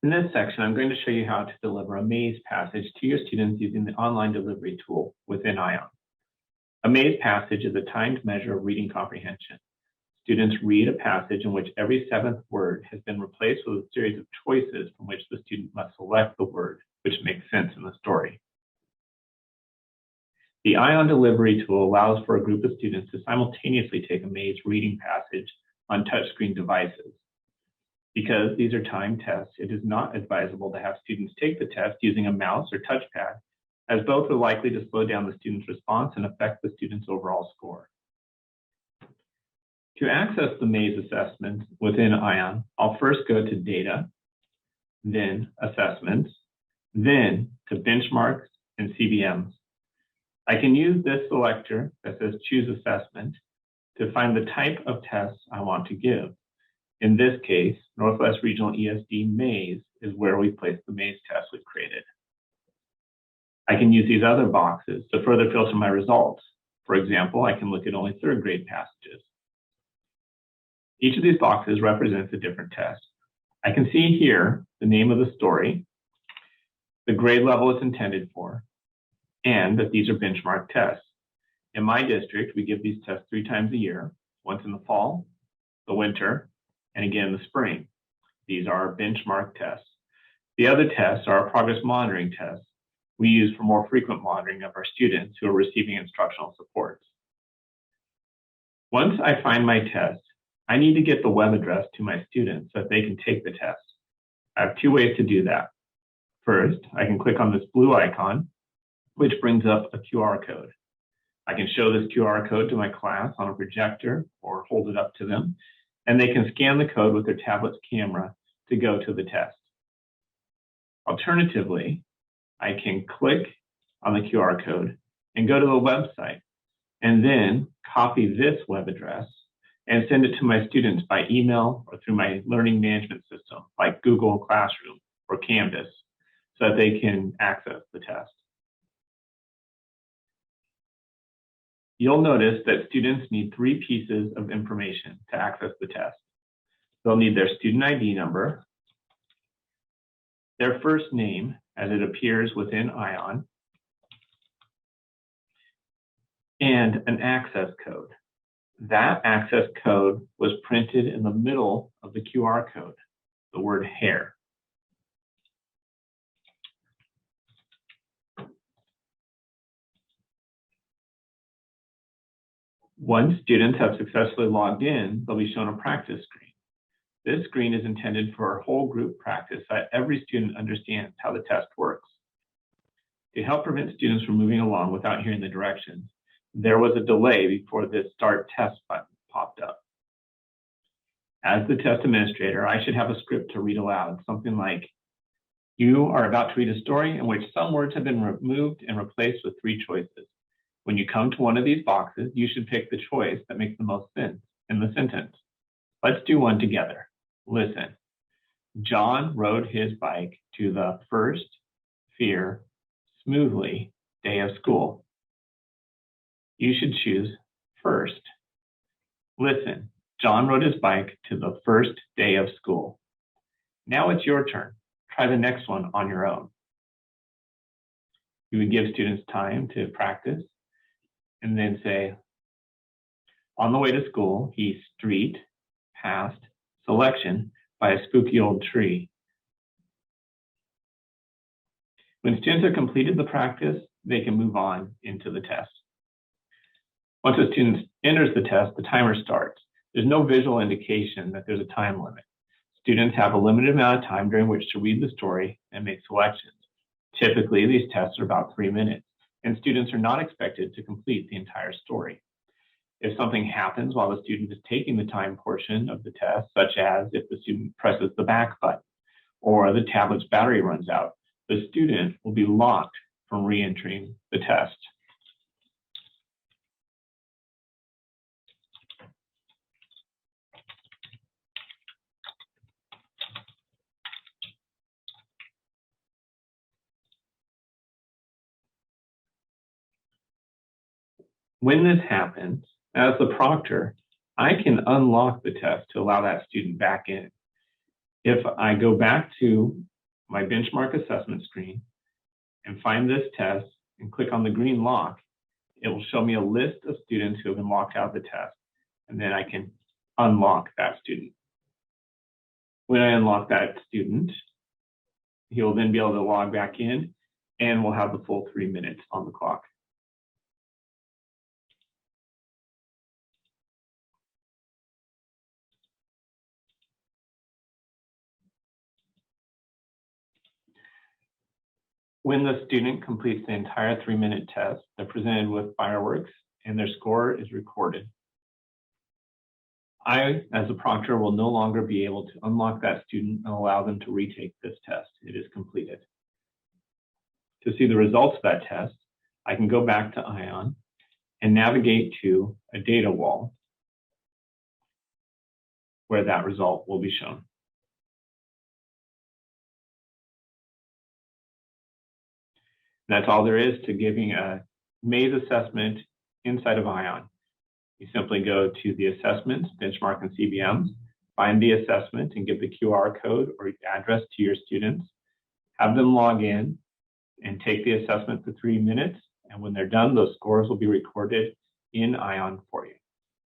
In this section, I'm going to show you how to deliver a maze passage to your students using the online delivery tool within ION. A maze passage is a timed measure of reading comprehension. Students read a passage in which every seventh word has been replaced with a series of choices from which the student must select the word which makes sense in the story. The ION delivery tool allows for a group of students to simultaneously take a maze reading passage on touchscreen devices. Because these are timed tests, it is not advisable to have students take the test using a mouse or touchpad, as both are likely to slow down the student's response and affect the student's overall score. To access the maze assessment within ION, I'll first go to Data, then Assessments, then to Benchmarks and CBMs. I can use this selector that says Choose Assessment to find the type of tests I want to give. In this case, Northwest Regional ESD Maze is where we place the maze test we've created. I can use these other boxes to further filter my results. For example, I can look at only third grade passages. Each of these boxes represents a different test. I can see here the name of the story, the grade level it's intended for, and that these are benchmark tests. In my district, we give these tests 3 times a year, once in the fall, the winter, and again the spring. These are our benchmark tests. The other tests are our progress monitoring tests we use for more frequent monitoring of our students who are receiving instructional supports. Once I find my test, I need to get the web address to my students so that they can take the test. I have 2 ways to do that. First, I can click on this blue icon, which brings up a QR code. I can show this QR code to my class on a projector or hold it up to them, and they can scan the code with their tablet's camera to go to the test. Alternatively, I can click on the QR code and go to the website, and then copy this web address and send it to my students by email or through my learning management system like Google Classroom or Canvas so that they can access the test. You'll notice that students need 3 pieces of information to access the test. They'll need their student ID number, their first name as it appears within ION, and an access code. That access code was printed in the middle of the QR code, the word hair. Once students have successfully logged in, they'll be shown a practice screen. This screen is intended for whole group practice so that every student understands how the test works. To help prevent students from moving along without hearing the directions, there was a delay before this Start Test button popped up. As the test administrator, I should have a script to read aloud, something like, "You are about to read a story in which some words have been removed and replaced with 3 choices. When you come to one of these boxes, you should pick the choice that makes the most sense in the sentence. Let's do one together. Listen. John rode his bike to the first, fear, smoothly day of school. You should choose first. Listen. John rode his bike to the first day of school. Now it's your turn. Try the next one on your own." You would give students time to practice and then say, "On the way to school, he street passed selection by a spooky old tree." When students have completed the practice, they can move on into the test. Once a student enters the test, the timer starts. There's no visual indication that there's a time limit. Students have a limited amount of time during which to read the story and make selections. Typically, these tests are about 3 minutes, and students are not expected to complete the entire story. If something happens while the student is taking the time portion of the test, such as if the student presses the back button or the tablet's battery runs out, the student will be locked from re-entering the test. When this happens, as the proctor, I can unlock the test to allow that student back in. If I go back to my benchmark assessment screen and find this test and click on the green lock, it will show me a list of students who have been locked out of the test, and then I can unlock that student. When I unlock that student, he will then be able to log back in and we'll have the full 3 minutes on the clock. When the student completes the entire 3-minute test, they're presented with fireworks and their score is recorded. I, as a proctor, will no longer be able to unlock that student and allow them to retake this test. It is completed. To see the results of that test, I can go back to ION and navigate to a data wall where that result will be shown. That's all there is to giving a maze assessment inside of ION. You simply go to the assessments, benchmark, and CBMs, find the assessment and give the QR code or address to your students, have them log in and take the assessment for 3 minutes. And when they're done, those scores will be recorded in ION for you.